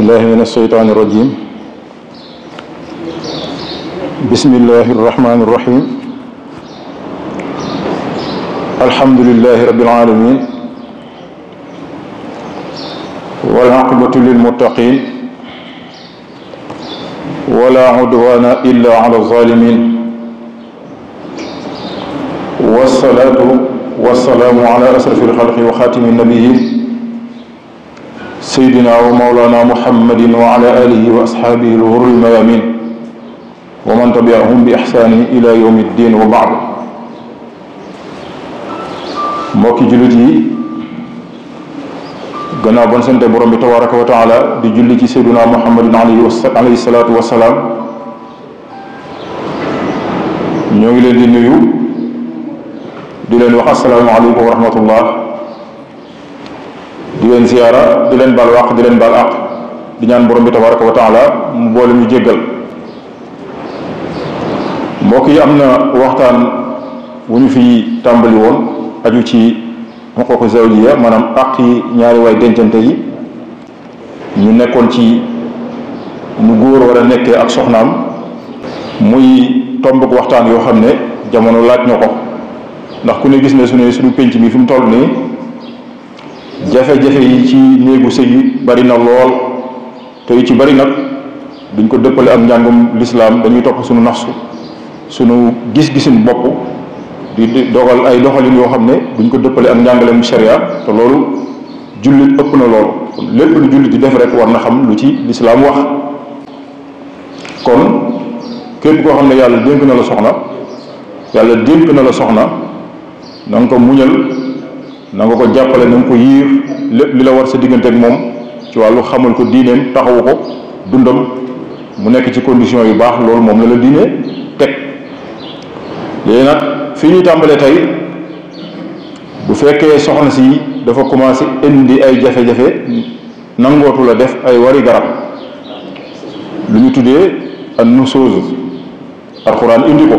بالله من الشيطان الرجيم بسم الله الرحمن الرحيم الحمد لله رب العالمين والعاقبة للمتقين ولا عدوان إلا على الظالمين والصلاة والسلام على أشرف الخلق وخاتم النبيين سيدنا ومولانا محمد وعلى آله وأصحابه الغر الميامين ومن تبعهم بإحسان إلى يوم الدين وبعد mbokki jullit yi gannaaw bon sante borom bi tabaraka wa taala di julli ci sayyidina muhammadin alayhi salaatu wasalaam ñoo ngi leen di nuyu di leen wax assalaamu aleykum wa rahmatullah di leen ziyaara di leen baal waq di leen baal àq di ñaan borom bi tabaraka wa taala mu boole ñu jéggal mbokk yi am na waxtaan wu ñu fi tàmbali woon aju ci xuquuqu zawjiya maanaam àq yi ñaari waay dencante yi ñu nekkoon ci nu góor war a nekkee ak soxnaam muy tombuk waxtaan yoo xam ne jamono laaj na ko ndax ku ne gis ne suñu penc mi fi mu toll nii jafe-jafe yi ci néegu sëy yi bari na lool te yu ci bari nag duñ ko dëppale ak njàngum lislaam dañuy topp suñu nafsu suñu gis-gisin bopp di dogal ay doxalin yoo xam ne duñ ko dëppale ak njàngaleem sharia te loolu jullit ëpp na lool lépp lu jullit di def rek war na xam lu ci lislaam wax kon képp koo xam ne yàlla dénk na la soxna na nga ko muñal na nga ko jàppale na nga ko yiir lépp li la war sa diggante ak moom ci wàllu xamal ko diineem taxawu ko dundam mu nekk ci condition yu baax loolu moom la diine teg léegi nag fii ñuy tàmbalee tey bu fekkee soxna si dafa commencé indi ay jafe-jafe nangootu la def ay wari garab lu ñu tuddee an nusuuz alxuraan indi ko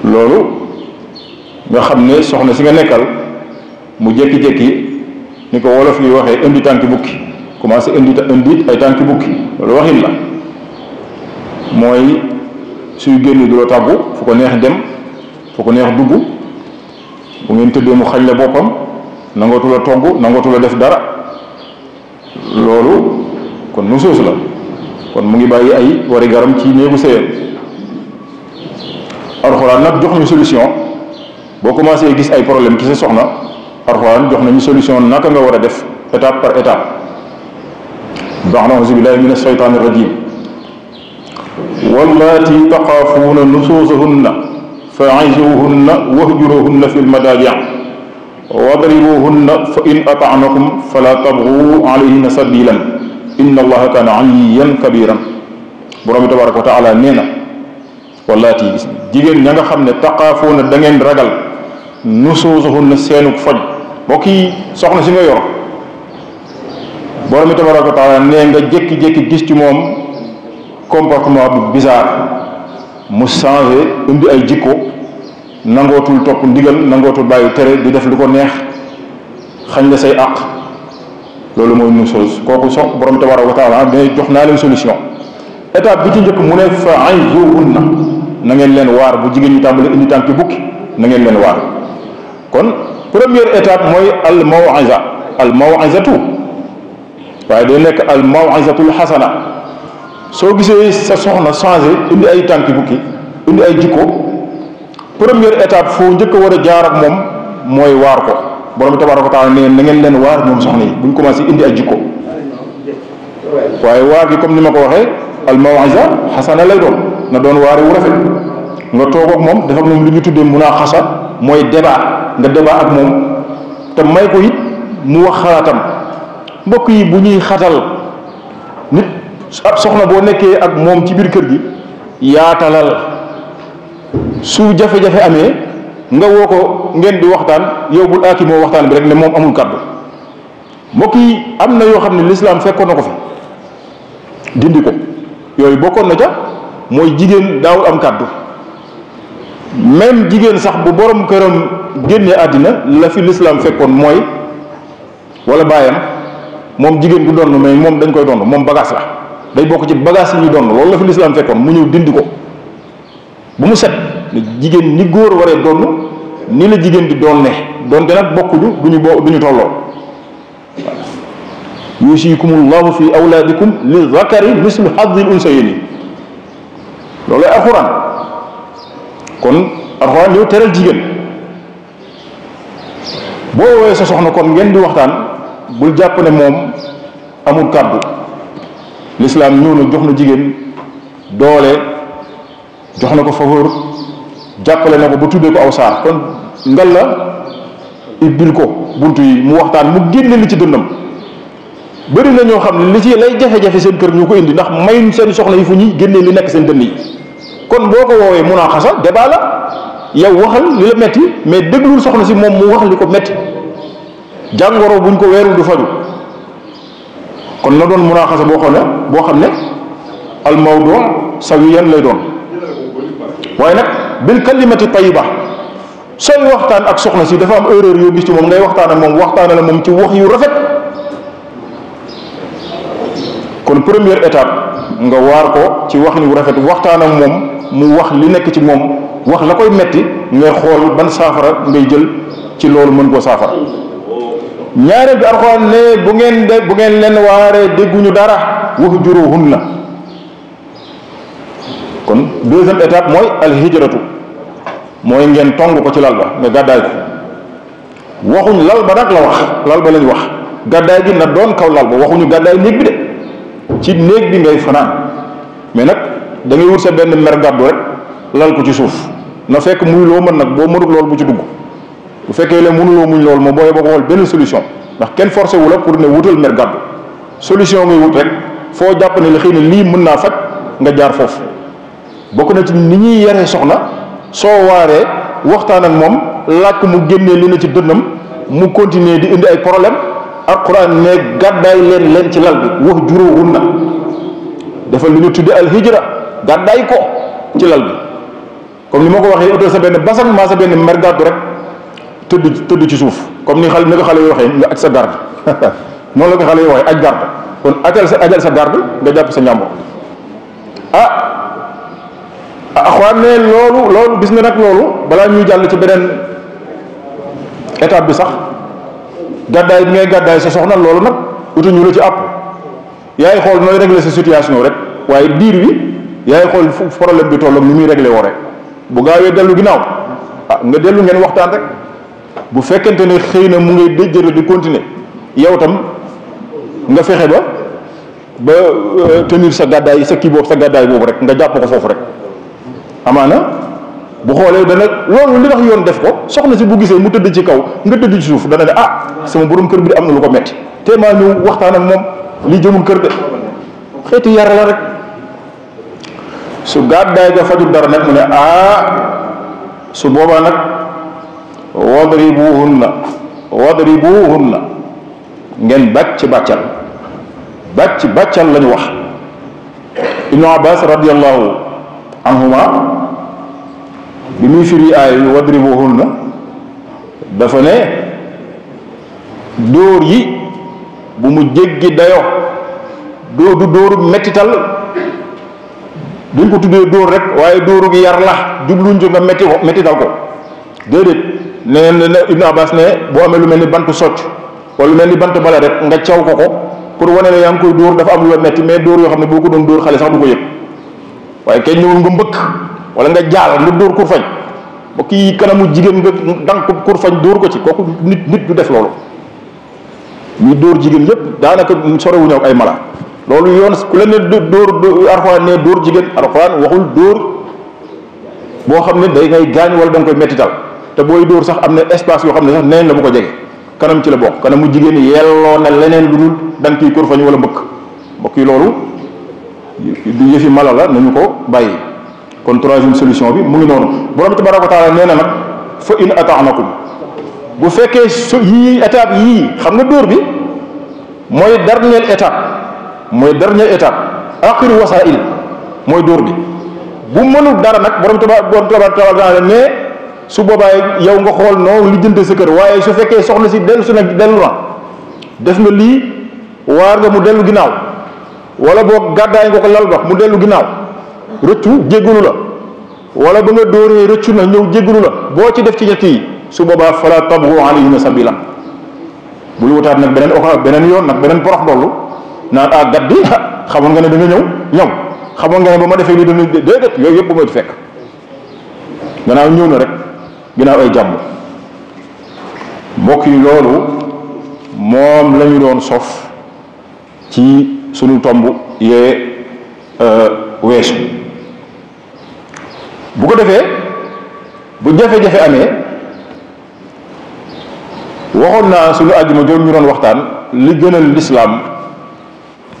loolu nga xam ne soxna si nga nekkal mu jékki-jékki ni ko wolof yi waxee indi tànki bukki commencé indi ay tànki bukki loolu waxin la mooy suy génn du la tàggu fu ko neex dem fu ko neex dugg bu ngeen tëddee mu xañ la boppam nangootu la togg nangootu la def dara loolu kon nu soos la kon mu ngi bàyyi ay wari garam ci néegu sëyam alxuraan nag jox ñu solution boo commencé gis ay problème ci sa soxna alxuraan jox nañu solution naka nga war a def étape par étape baax na auzu billahi min ashaytaani rajim wallaati taqaafuuna nusuusahunna fa'izuuhunna wahjuruhunna fi lmadaaji' wadribuuhunna fa in ata'nakum fala tabghu alayhinna sabilan inna allaha kaana aliyyan kabiran borom bi tabaraka wa taala nee na wallaati jigéen ña nga xam ne taqaafuuna da ngeen ragal nusuusahunna seenu foj mbokk yi soxna si nga yor borom bi tabaraka wa taala nee nga jékki-jékki gis ci moom comportement bu bizarre mu changé indi ay jikko nangootul topp ndigal nangootul bàyyi tere di def lu ko neex xañ la say àq loolu mooy nusuuz kooku borom tabaraka wa taala mais jox naa leen solution étape bi ci njëkk mu ne fa'izuhunna na ngeen leen waar bu jigéen ñi tàmbali indi tànki bukki na ngeen leen waar kon première étape mooy al maw'izatu waaye day nekk al maw'izatul xasana soo gisee sa soxna changé indi ay tànki bukki indi ay jikko première étape foo njëkk a war a jaar ak moom mooy waar ko borom bi tabaraka wa taala ne na ngeen leen waar ñoom soxna yi buñ commencé indi ay jikko waaye waar gi comme ni ma ko waxee al maw'iza xasana lay doon na doon waare wu rafet nga toog ak moom dafa moom lu ñu tuddee munaaxasa mooy débat nga débat ak moom te may ko it mu wax xalaatam mbokk yi bu ñuy xatal nit ab soxna boo nekkee ak moom ci biir kër gi yaatalal su jafe-jafe amee nga woo ko ngeen di waxtaan yow bul aaki moo waxtaan bi rek ne moom amul kàddu mbokk yi am na yoo xam ne lislaam fekkoon na ko fi dindi ko yooyu bokkoon na ca mooy jigéen daawul am kàddu même jigéen sax bu borom këram génnee àddina la fi lislaam fekkoon mooy wala baayam moom jigéen du donn mais moom dañ koy donn moom bagage la day bokk ci bagage yi ñu donn loolu la fi lislaam fekkoon mu ñëw dindi ko bu mu set jigéen ni góor waree donn ni la jigéen di donne donte nag bokkuñu duñu tolloo yusikumullahu fi awlaadikum li zakari mislu hazzil unsayayni loolu lay alxuraan kon alxuraan yow teral jigéen boo woowee sa soxna kon ngeen di waxtaan bul jàpp ne moom amul kàddu lislaam ñëw na jox na jigéen doole jox na ko faveur jàppale na ko ba tuddee ko aw saar kon ngal la ibbil ko buntu yi mu waxtaan mu génne li ci dënnam bëri na ñoo xam ne li ci lay jafe-jafe seen kër ñu ko indi ndax mayuñ seen soxna yi fu ñuy génnee li nekk seen dënn yi kon boo ko woowee mun a xasa débat la yow waxal li la metti mais déglul soxna si moom mu wax li ko metti jàngoro buñ ko weerul du faju kon na doon mun a xasa boo xam ne al mawdu sawiyan lay doon waaye nag bil kalimati tayyiba sooy waxtaan ak soxna si dafa am erreur yoo gis ci moom ngay waxtaan ak moom waxtaana la moom ci wax yu rafet kon première étape nga waar ko ci wax ni wu rafet waxtaan ak moom mu wax li nekk ci moom wax la koy metti ngay xool ban saafara ngay jël ci loolu mën koo saafara ñaareel bi alxuraan ne bu ngeen leen waaree dégguñu dara wahjuruhunna kon deuxième étape mooy alhijratu mooy ngeen tong ko ci lal ba nga gàddaay ko waxuñ lal ba nag la wax lal ba lañ wax gàddaay gi na doon kaw lal ba waxuñu gàddaay néeg bi de ci néeg bi ngay fanaan mais nag da ngay wut sa benn mer gàddu rek lal ko ci suuf na fekk muy loo mën nag boo mënul loolu bu ci dugg bu fekkee leen mënuloo muñ loolu moom booyee ba ko xool benn solution ndax kenn forcé wu la pour ne wutal mer gàddu solution ngay wut rek foo jàpp ne la xëy na lii mën naa faj nga jaar foofu bokk na ci ni ñuy yaree soxna soo waaree waxtaan ak moom laaj ko mu génnee li na ci dënnam mu continuer di indi ay problème alquran ne gàddaay leen ci lal bi wahjuruhunna dafa lu ñu tudde alhijra gàddaay ko ci lal bi comme ni ma ko waxee utal sa benn basan maa sa benn mer gàddu rek tëdd ci suuf comme ni ko xale yi waxee nga aj sa garde noonu la ko xale yi waxee aj garde kon ajal sa garde nga jàpp sa njàmbur axwaan ne loolu gis nga nag loolu balaa ñuy jàll ci beneen étape bi sax gàddaay bi ngay gàddaay sa soxna loolu nag utuñu la ci àpp yaay xool nooy régler sa situation rek waaye diir wi yaay xool fu problème bi tolloog ni muy régler woo rek bu gaawee dellu ginnaaw nga dellu ngeen waxtaan rek bu fekkente ne xëy na mu ngay déjjëre di continuer yow tam nga fexe ba tenir sa gàddaay sa kii boobu sa gàddaay boobu rek nga jàpp ko foofu rek amaana bu xoolee dana loolu li tax yoon def ko soxna si bu gisee mu tëdd ci kaw nga tëdd ci suuf dana ne sama borom kër bi am na lu ko metti te maa ñëw waxtaan ak moom lii jëmul kër de xeeti yar la rek su gàddaay ga fajul dara nag mu ne su boobaa nag wadribuhunna ngeen bàccal lañu wax Ibnu Abbas radiyallahu anhuma bi muy firi aay wadribuhunna dafa ne dóor yi bu mu jéggi dayo du dóoru mettital duñ ko tuddee dóor rek waaye dóoru gi yar la jubluñ ci nga mettital ko déedéet nee na Ibnu Abbas ne boo amee lu mel ni bant socc wala lu mel ni bant bale rek nga caw ko pour wane ne yaa ngi koy dóor dafa am lu la metti mais dóor yoo xam ne boo ko doon dóor xale sax du ko yëg waaye kenn ñëwul nga mbëkk wala nga jaal nga dóor kurfañ ba kii kanamu jigéen nga dank kurfañ dóor ko ci kooku nit du def loolu ñu dóor jigéen yépp daanaka sorewuñu ak ay mala loolu yoon ku leen ne dóor Alxuraan ne dóor jigéen Alxuraan waxul dóor boo xam ne day ngay gaañ wala da nga koy mettital te booy dóor sax am na espace yoo xam ne sax neen la bu ko jege kanam ci la bokk kanamu jigéen yelloo na leneen lu dul da nga kiy kurfañ wala mbokk yi loolu du yëfi mala la nañu ko bàyyi. kon troisième solution bi mu ngi noonu borom tabaraka wa taala nee na nag fa in ataanakum bu fekkee yii étape yii xam nga dóor bi mooy dernière étape axiru wasail mooy dóor bi bu mënul dara nag borom tabaraka wa taala ne su boobaa yow nga xool noo lijjante sa kër waaye su fekkee soxna si dellu na def nga lii waar nga mu dellu ginnaaw wala boo gàddaay nga ko lal ba mu dellu ginnaaw rëccu jéggalu la wala ba nga dóoree rëccu na ñëw jéggalu la boo ci def ci ñett yi su boobaa fala tabghu alayhinna sabila bul wutaat nag beneen yoon nag beneen porox dollu naan gat bi xamoon nga ne da nga ñëw xamoon nga ne ba ma defee lii dana déedéet yooyu yëpp ba ma fekk gannaaw ñëw na rek ginnaaw ay jàmm mbokk yi loolu moom la ñu doon sof ci sunu tomb yee weesu bu ko defee bu jafe-jafe amee waxoon naa sunu àjjuma jooju ñu doon waxtaan li gënal lislaam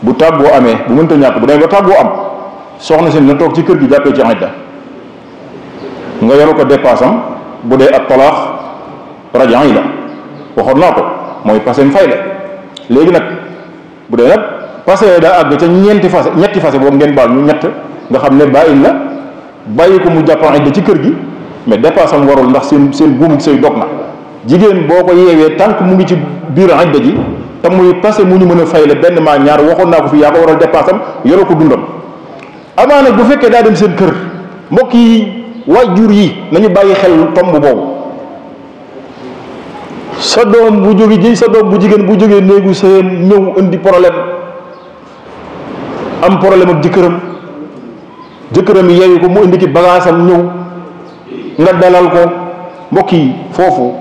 bu tàggoo amee bu mënta ñàkk bu dee ba tàggoo am soxna si na toog ci kër gi jàppee ci idda nga yoru ko dépasse am bu dee ak talaax rajan yi la waxoon naa ko mooy passé fay la léegi nag bu dee nag passé daa àgg ca ñetti fase boobu ngeen baal ñu ñett nga xam ne bàyyi la bàyyi ko mu jàppal idda ci kër gi mais dépasse am warul ndax seen buum say dog na jigéen boo ko yeewee tànk mu ngi ci biir idda ji te muy passé mu ñu mën a fay la benn maa ñaar waxoon naa ko fi yaa ko waral dépasse am yoroo ko dundam amaana bu fekkee daa dem seen kër mbokk yi waajur yi nañu bàyyi xel tomb boobu sa doom bu jigéen bu jógee néegu sëyam ñëw indi problème am problème ak jëkkëram yeewu ko mu indi ci bagaasam ñëw nga dalal ko mbokk yi foofu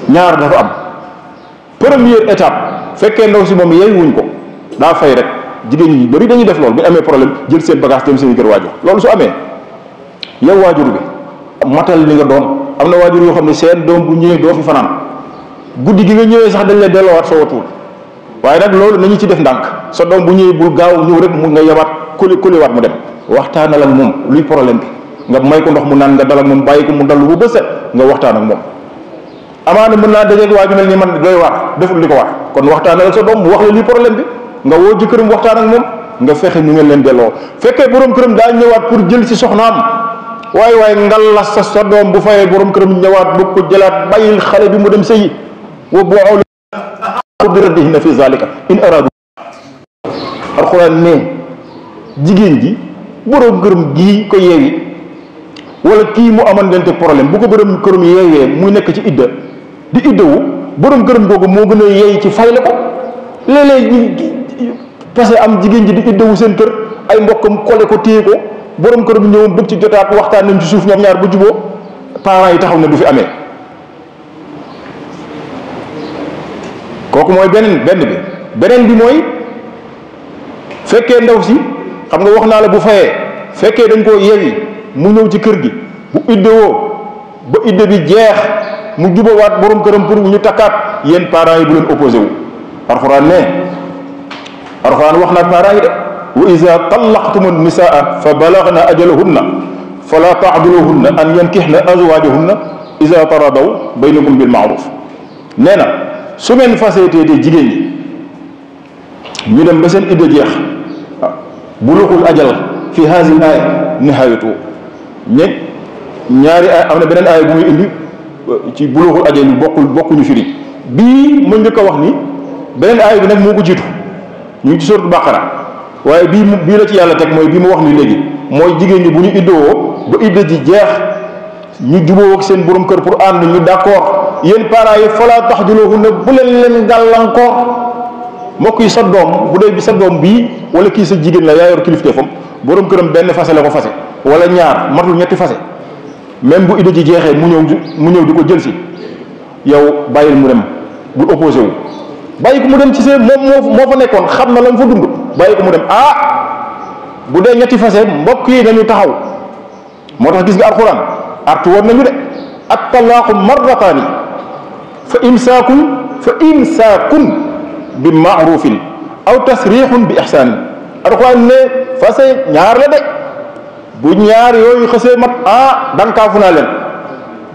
ñaar dafa am première étape fekkee ndaw si moom yeewuñ ko daa fay rek jigéen ñi bari dañuy def loolu bu ñu amee problème jël seen bagage dem seen kër waajur loolu su amee yow waajur bi matal li nga doon am na waajur yoo xam ne seen doom bu ñëwee doo fi fanaan guddi gi nga ñëwee sax dañ lay delloowaat soo watul waaye nag loolu nañu ci def ndànk sa doom bu ñëwee bul gaaw ñëw rek mu nga yabaat koliwaat mu dem waxtaanal ak moom luy problème bi nga may ko ndox mu naan nga dal ak moom bàyyi ko mu dallu bu bës nga waxtaan ak moom amaana mën naa dajeeg waa ju mel ni man doy waar deful li ko war kon waxtaanal sa doom mu wax la luy problème bi nga woo jëkkëram waxtaan ak moom nga fexe ñu ngeen leen delloo fekkee borom këram daa ñëwaat pour jël si soxnaam waaye ngal la sa doom bu fayee borom këram ñëwaat bëgg ko jëlaat bàyyil xale bi mu dem sëyi wa bu'u bi raddihinna fi zalika in aradu alxuraan ne jigéen ji borom këram gii ko yeewi wala kii mu amandante problème bu ko borom këram yeewee muy nekk ci idda di iddawu borom këram googu moo gën a yeey ci fay la ko léeg-léeg ñi parce que am jigéen ji di iddawu seen kër ay mbokkam kole ko téye ko borom këram ñëwoon bëgg ci jotaat waxtaan nañ ci suuf ñoom ñaar bu juboo parents yi taxaw ne du fi amee kooku mooy beneen bi mooy fekkee ndaw si xam nga wax naa la bu fayee fekkee dañ koo yeewi mu ñëw ci kër gi bu iddewoo ba idde bi jeex mu jubawaat borom këram pour ñu takkaat yéen parents yi bu leen opposé wu alxuraan wax na ak parents yi de wa iza tallaqtumu nisaa fa balagna ajalahunna fala ta'duluhunna an yankihna azwajahunna iza taradaw baynakum bil ma'ruf nee na su ngeen faseetee de jigéen ñi ñu dem ba seen idda jeex bulughul ajal fi haazihil aaya nihaayatu ñaari aay am na beneen aaya bu muy indi ci bulughul ajal yi bokkuñu firi bii ma njëkk a wax ni beneen aaya bi nag moo ko jiitu ñu ngi ci sourate Baqara waaye bii la ci yàlla teg mooy bii mu wax ni léegi mooy jigéen ñi bu ñu iddoo ba idda ji jeex ñu juboo ak seen borom kër pour ànd ñu d'accord yéen parents yi falaa taxjuluhunna bu leen gàllankoor mbokk yi sa doom bu dee bi sa doom bii wala kii sa jigéen la yaa yor kilifteefam borom këram benn fase la ko fase wala ñaar matul ñetti fase même bu idda ji jeexee mu ñëw di ko jël si yow bàyyil mu dem bul opposé wu bàyyi ko mu dem ci seen moom moo fa nekkoon xam na la mu fa dund bàyyi ko mu dem bu dee ñetti fase mbokk yi nañu taxaw moo tax gis nga alxuraan artu woon nañu de at talaaqu marrataani fa imsaakun bi maarufin aw tasrixun bi ixsaanin alxuraan ne fase ñaar la de bu ñaar yooyu xësee mat dankaafu naa leen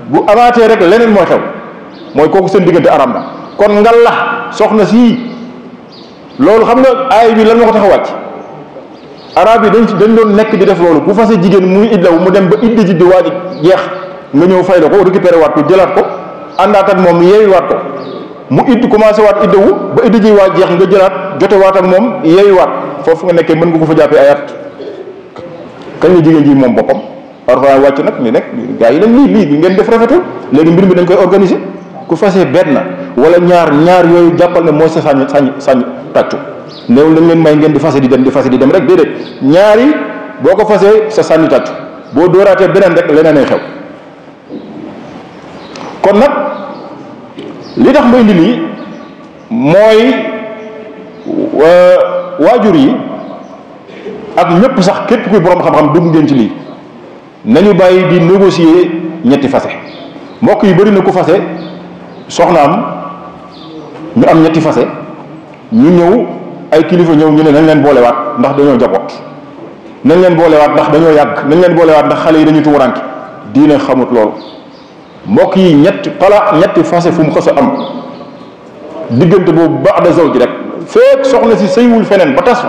bu amaatee rek leneen mooy xew mooy kooku seen diggante aram na kon ngal la soxna sii loolu xam nga aay bi lan moo ko tax a wàcc arab yi dañ doon nekk di def loolu bu fase jigéen muy iddaw mu dem ba idda ji di waaj jeex nga ñëw fay la ko récupéré waat ko jëlaat ko àndaat ak moom yeewi waat ko mu idd commencé waat iddawu ba idda ji waa jeex nga jëlaat jote waat ak moom yeeyu waat foofu nga nekkee mën nga ko fa jàppee ayat kañ la jigéen ji moom boppam Alxuraan wàcc nag ni nekk gaa yi nag lii ngeen def rafetul léegi mbir mi dañ koy organiser ku fasee benn wala ñaar yooyu jàppal ne mooy sa sañ tàccu néew lañ leen may ngeen di fase di dem rek déedéet ñaari boo ko fasee sa sànni tàccu boo dóoraatee beneen rek leneen ay xew. kon nag li tax ma indi lii mooy waajur yi ak ñëpp sax képp kuy borom xam-xam dugg ngeen ci lii nañu bàyyi di négocier ñetti fase. mbokk yi bëri na ku fase soxnaam ñu am ñetti fase ñu ñëw ay kilifa ñëw ñu ne nañ leen boolewaat ndax dañoo jaboot nañ leen boolewaat ndax dañoo yàgg nañ leen boolewaat ndax xale yi dañuy tuuranke diine xamut loolu. mbokk yi ñetti fase fu mu xës a am diggante boobu ba'da zawj rek fekk soxna si sëywul feneen ba tas fa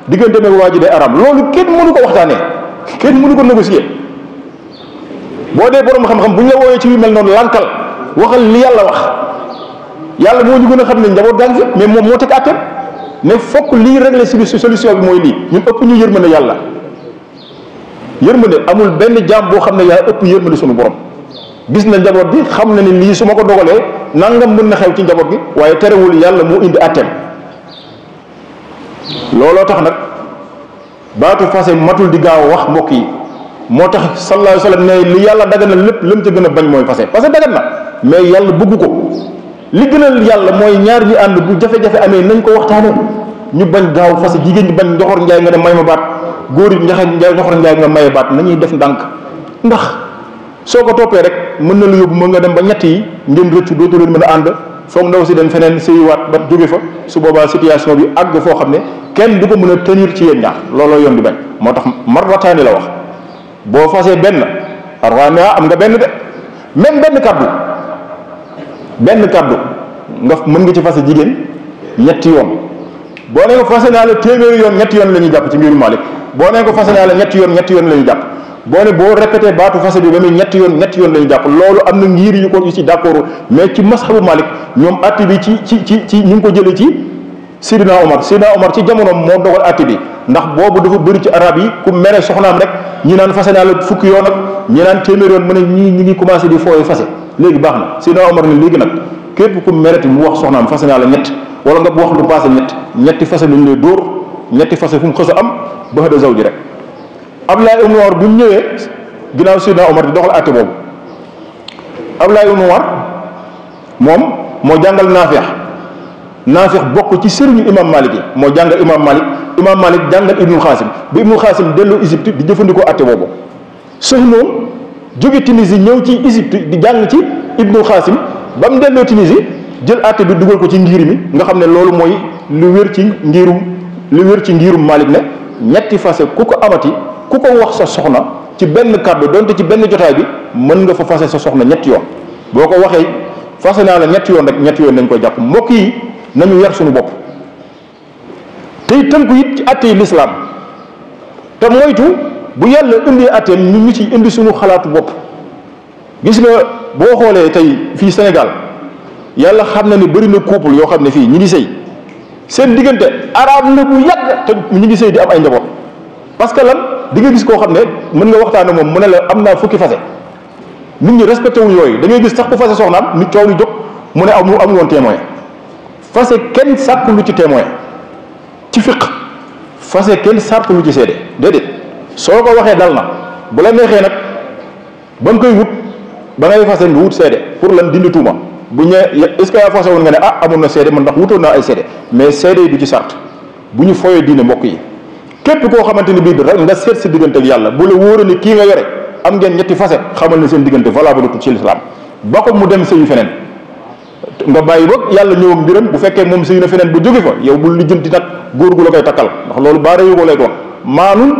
diggante nag waa ji day aram loolu kenn mënu ko waxtaanee kenn mënu ko négocier. boo dee borom xam-xam bu ñu la wooyee ci yu mel noonu lànkal waxal li yàlla wax yàlla moo ñu gën a xam ne njaboot gaa ngi fi mais moom moo teg àtteem ne fokk lii régler solution bi mooy lii ñun ëpp ñu yërmande yàlla. yërmande amul benn jaam boo xam ne yaa ëpp yërmande suñu borom gis na njaboot bi xam na ne lii su ma ko dogalee nangam mën na xew ci njaboot gi waaye terewul yàlla moo indi àtteem. looloo tax nag baatu fase matul di gaaw wax mbokk yi. moo tax sallallahu alayhi wa sallam ne li yàlla daganal lépp lam ca gën a bañ mooy fase parce que dagan na mais yàlla bëgg ko li gënal yàlla mooy ñaar ñi ànd bu jafe-jafe amee nañ ko waxtaane ñu bañ gaaw fase jigéen ñi bañ njoxor njaay nga ne may ma baat góor yi njoxor njaay nga maye baat nañuy def ndànk ndax soo ko toppee rek mën na lu yóbbu mën nga dem ba ñett yi ngeen rëccu dootu leen mën a ànd foog ndaw si dem feneen sëyiwaat ba jóge fa su boobaa situation bi àgg foo xam ne kenn du ko mën a tenir ci yéen ñaar looloo yoon di bañ moo tax marrataani la wax boo fasee benn arwaane am nga benn de même benn kaddu nga mën nga ci fase jigéen ñetti yoon boo nee ko fase naa la téeméeri yoon ñetti yoon la ñuy jàpp ci mbiru Malik boo nee ko fase naa la ñetti yoon la ñuy jàpp boo ne boo répété baatu fase bi ba muy ñetti yoon la ñuy jàpp loolu am na ngir yu ko yu ci d'accord mais ci mashabu Malik ñoom atti bi ci ñu ngi ko jëlee ci Sidina Omar ci jamonoom moo dogal atti bi ndax boobu dafa bëri ci arab yi ku mere soxnaam rek ñi naan fase naa la fukki yoon ak ñi naan téeméer yoon mu ne ñi ngi commencé di fooye fase léegi baax na Sidina Omar ne léegi nag képp ku mereti mu wax soxnaam fase naa la ñett wala nga wax lu passé ñetti fase lañ lay dóor ñetti fase fu mu xës a am ba da zawji rek Abdoulaye ibn Umar bu mu ñëwee ginnaaw Sidina Omar di doxal àtte boobu Abdoulaye ibn Umar moom moo jàngal Naafi' bokk ci sëriñu imam Malik yi moo jàngal imam Malik jàngal Ibnul Xaasim bi Ibnul Xaasim dellu Égypte di jëfandikoo àtte boobu Suhnoon jóge Tunisie ñëw ci Égypte di jàng ci Ibnul Xaasim ba mu delloo Tunisie jël àtte bi dugal ko ci ngir mi nga xam ne loolu mooy lu wér ci ngirum Malik ne ñetti fase ku ko amati ku ko wax sa soxna ci benn kàddu donte ci benn jotaay bi mën nga fa fase sa soxna ñetti yoon boo ko waxee fase naa la ñetti yoon rek ñetti yoon nañ koy jàpp mbokk yi nañu yar suñu bopp tey tënku it ci àtte yi lislaam te moytu bu yàlla indee àtteem ñu ci indi suñu xalaatu bopp gis nga boo xoolee tey fii Sénégal yàlla xam na ne bëri na couple yoo xam ne fii ñi ngi sëy seen diggante araab na bu yàgg te ñi ngi sëy di am ay njaboot parce que lan di nga gis koo xam ne mën nga waxtaane moom mu ne la am naa fukki fase nit ñi respecté wuñ yooyu da ngay gis sax ku fase soxnaam nit coow lu jóg mu ne amul woon témoin fase kenn sàkk lu ci témoin ci fiq fase kenn sàkk lu ci seede déedéet soo ko waxee dal na bu la neexee nag ba nga koy wut ba ngay fase nga wut seede pour lan dindi tuuma bu ñëwee est-ce que yaa fase woon nga ne amoon na seede man ndax wutoon naa ay seede mais seede yi du ci sart bu ñu foyee diine mbokk yi képp koo xamante ni bii rek nga seet sa diggante ak yàlla bu la wóoree ni kii nga yore am ngeen ñetti fase xamal ne seen diggante valable ci l'islam ba ko mu dem sëyu feneen nga bàyyi ba yàlla ñëw ak mbiram bu fekkee moom sëy na feneen bu jóge fa yow bul lijjanti nag góor gu la koy takkal ndax loolu baa réyu ko lay doon maanul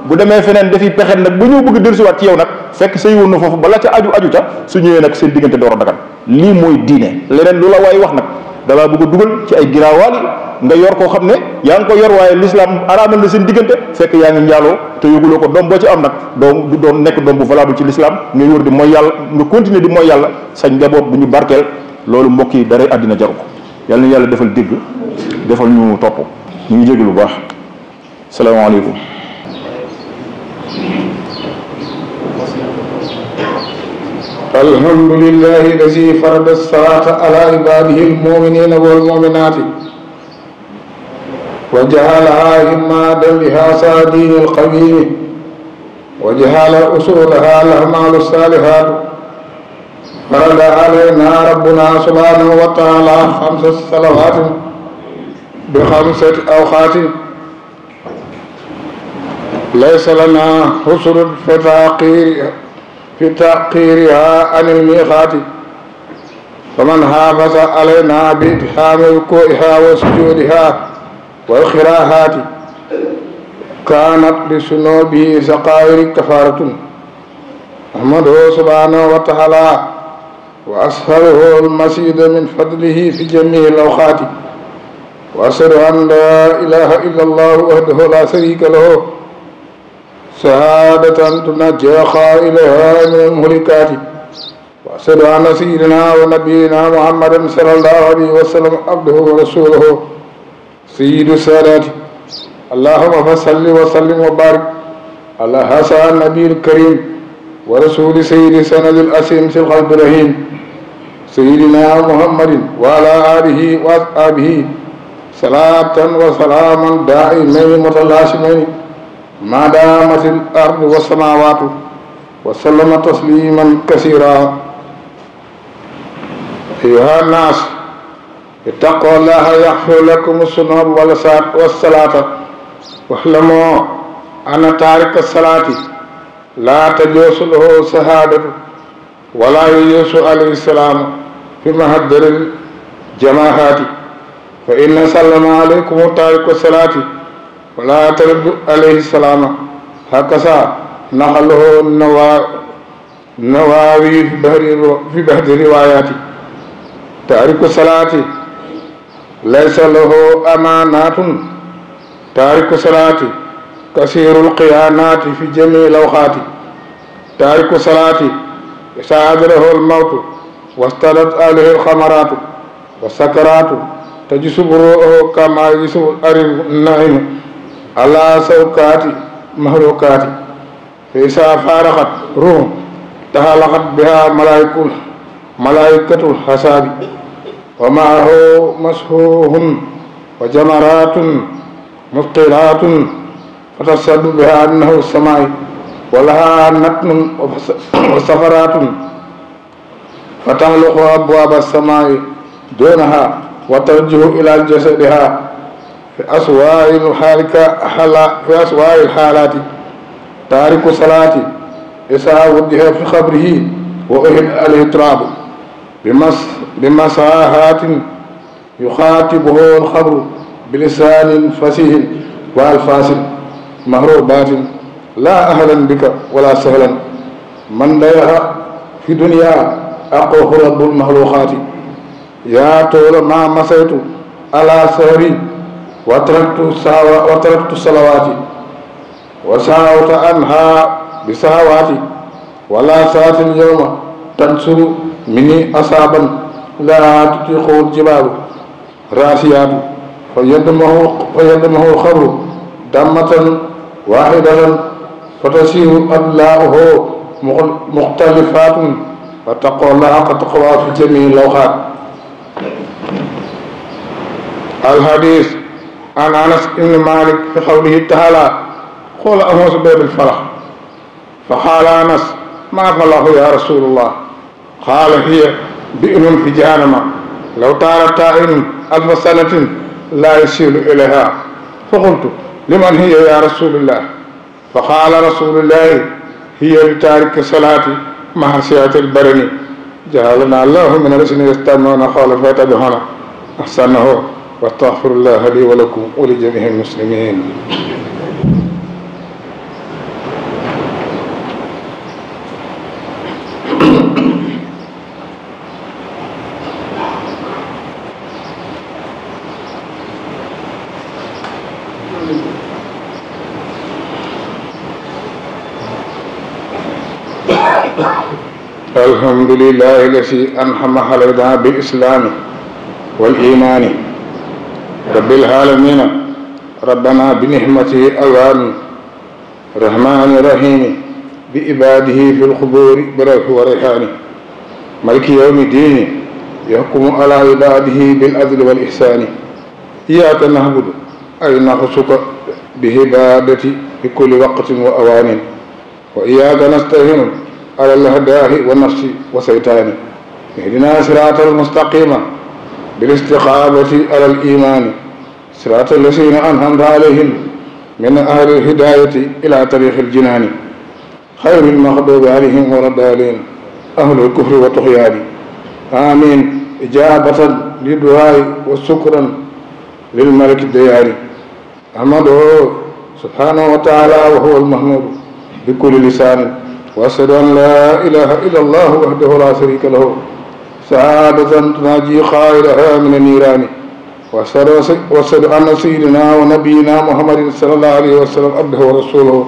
bu demee feneen defi pexe nag bu ñëw bëgg dellusiwaat ci yow nag fekk sëy woon na foofu bala ca aju ca su ñëwee nag seen diggante door a dagan lii mooy diine leneen lu la waay wax nag dalaa bëgg a dugal ci ay giraawaali nga yor koo xam ne yaa ngi ko yor waaye l'islam araamal na seen diggante fekk yaa ngi njaaloo te yëguloo ko doom boo ci am nag doom du doon nekk doom bu valable ci l'islam nga yor di mooy yàlla nga continuer di mooy yàlla sa njaboot bu ñu barkeel loolu mbokk yi dara àddina jaru ko. yàlla na yàlla defal dégg defal ñu topp. ñu ngi jégg lu baax. salaamaaleykum. alhamdulillahi lazi farada salata ala ibadihi almuminina walmuminati wa ja'alaha himmadan lihasa dini alqawimi wa ja'ala usulaha al-a'malu salihatu farada alayna rabbuna subhanahu wa ta'ala khamsa salawatin bi khamsati awqatin laysa lana husrun في تأخيرها عن الميقات فمن حافظ علينا بإتحام ركوعها وسجودها والقراءات كانت لذنوبه سقائر كفارة أحمده سبحانه وتعالى وأسهله المزيد من فضله في جميع الأوقات وأشهد أن لا إله إلا الله وحده لا شريك له شهادة تنجي قائلها من المهلكات وأشهد أن سيدنا ونبينا محمدا صلى الله عليه وسلم عبده ورسوله سيد السادات اللهم صل وسلم وبارك على هذا النبي الكريم ورسول سيد سند الأسيم في القلب الرحيم سيدنا محمد وعلى آله وأصحابه صلاة وسلاما دائمين متلازمين ما دامت الأرض والسماوات وسلم تسليما كثيرا. أيها الناس اتقوا الله يغفر لكم الذنوب والصلاة واعلموا أن تارك الصلاة لا تجوز له شهادة ولا يجوز عليه السلام في محضر الجماعات فإن سلم عليكم تارك الصلاة ولا ترد عليه السلام هكذا نقله النووي في بحث الروايات. تارك الصلاة ليس له أمانات تارك الصلاة كثير القيانات في جميع الأوقات. تارك الصلاة يساعده الموت واستدت عليه الخمرات والسكرات تجسب روحه كما يجسب النعيم على سوكات مهلوكات فإذا فارقت روح تهلقت بها ملائكة الحساب ومعه مسحوه وجمرات مثقلات فتصد بها أنه السماء ولها نتن وسفرات فتغلق أبواب السماء دونها وترجه إلى جسدها في أسوأ الحالات. تارك الصلاة إذا وجه في خبره وأهل عليه التراب بمساحات يخاطبه الخبر بلسان فصيح والفاظ مهروبات لا أهلا بك ولا سهلا من ضيع في دنيا أقوه رب المخلوقات. يا طول ما مسيت على سهري وتركت الصلوات وساوت عنها بسهواتي ولا ساعة اليوم تنصر مني أصابا لا تطيق الجبال راسيات فيدمه الخبر دمة واحدة فتسير أبلاؤه مختلفات واتقوا الله حق تقوى في جميع الأوقات. الحديث عن أنس بن مالك في قوله تعالى قل أعوذ برب الفلق فقال أنس ما فلق يا رسول الله؟ قال هي بئر في جهنم لو طار طائر 1000 سنة لا يصل إليها. فقلت لمن هي يا رسول الله؟ فقال رسول الله هي لتارك الصلاة مع سعة البرن. جعلنا الله من الذين يستمعون القول فيتبعون أحسنه واستغفر الله لي ولكم ولجميع المسلمين. الحمد لله الذي أنعم علينا بالإسلام والإيمان رب العالمين ربنا بنعمته أوان رحمن رحيم بعباده في القبور بروح وريحان ملك يوم الدين يحكم على عباده بالعدل والإحسان إياك نعبد أي نخصك بعبادة في كل وقت وأوان وإياك نستعين على الهداه والنفس والشيطان اهدنا صراط المستقيم بالاستقامة على الإيمان صراط الذين أنعمت عليهم من أهل الهداية إلى طريق الجنان خير المغضوب عليهم ولا الضالين أهل الكفر والطغيان آمين إجابة للدعاء وشكرا للملك الديان أحمده سبحانه وتعالى وهو المحمود بكل لسان وأشهد أن لا إله إلا الله وحده لا شريك له سعادة تناجي خائرها من النيران وأشهد أن سيدنا ونبينا محمد صلى الله عليه وسلم عبده ورسوله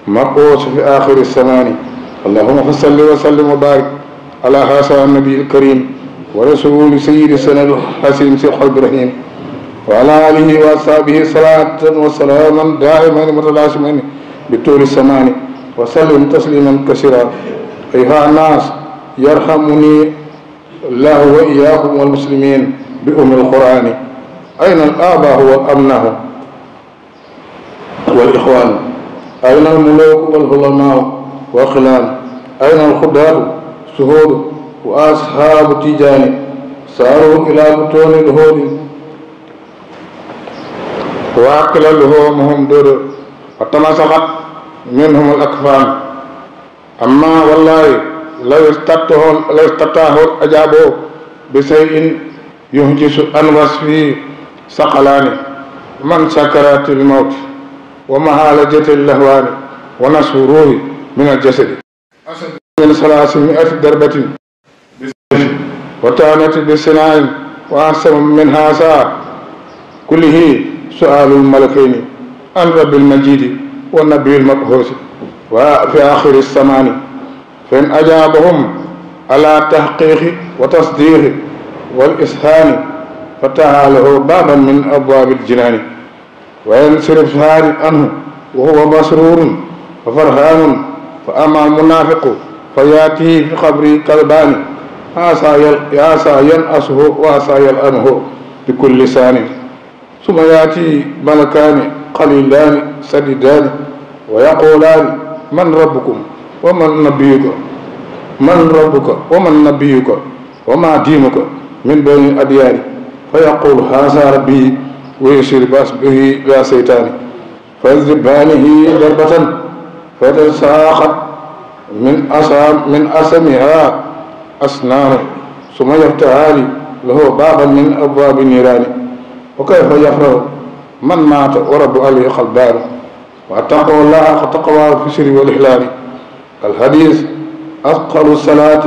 مبعوث في آخر الزمان اللهم صل وسلم وبارك على هذا النبي الكريم ورسول سيد السنة الحسين شيخ إبراهيم وعلى آله وأصحابه صلاة وسلاما دائما متلازمين بطول الزمان وسلم تسليما كثيرا أيها الناس يرحمني الله وإياكم والمسلمين بأم القرآن أين الآباء والأبناء والإخوان أين الملوك والعلماء والخلان أين الخدام شهود وأصحاب تيجان ساروا إلى بطون الهود وأكل لحومهم دور وتمسكت منهم الأكفان أما والله لو استطاعوا أجابوا بشيء يهجس عن وصفه ثقلان من سكرات الموت ومعالجة اللهوان ونصف روح من الجسد من 300 ضربة وتعنت بسناء وأحسن من هذا كله سؤال الملكين عن رب المجيد والنبي المبعوث وفي آخر الزمان فإن أجابهم على تحقيق وتصديق والإسهان فتح له بابا من أبواب الجنان وينصرف عنه وهو مسرور وفرحان فأما المنافق فيأتيه في قبر كلبان عسى ينأسه وعسى يلأنه بكل لسان ثم يأتي ملكان قليلان سديدان ويقولان من ربكم ومن نبيك من ربك ومن نبيك وما دينك من بين الأديان فيقول هذا ربي ويشير بأسبه لا شيطان فيذبانه ضربة فتساقط من أسمها أسنانه ثم يفتحان له بابا من أبواب النيران وكيف يفرح من مات ورب عليه قلبان واتقوا الله حق تقواه في السر والإحلال الحديث أثقل الصلاة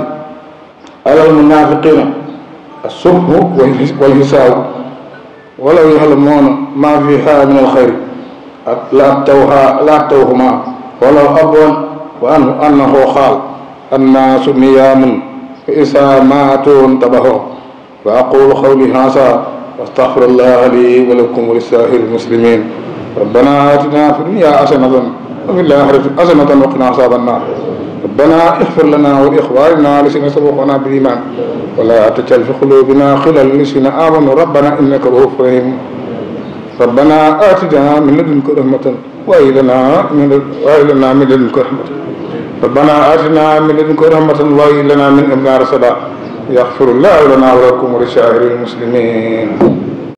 على المنافقين الصبح والحساب ولو يعلمون ما فيها من الخير لا أتوهما ولو أبوا وأنه أنه قال الناس نيام فإذا ماتوا انتبهوا وأقول قولي هذا واستغفر الله لي ولكم ولسائر المسلمين ربنا آتنا في الدنيا حسنة وفي الآخرة حسنة وقنا عذاب النار ربنا اغفر لنا ولإخواننا الذين سبقونا بالإيمان ولا تجعل في قلوبنا غلا للذين آمنوا ربنا إنك رؤوف رحيم ربنا آتنا من لدنك رحمة وهب لنا من لدنك رحمة ربنا آتنا من لدنك رحمة وهب لنا من أمرنا رشدا يغفر الله لنا ولكم ولسائر المسلمين.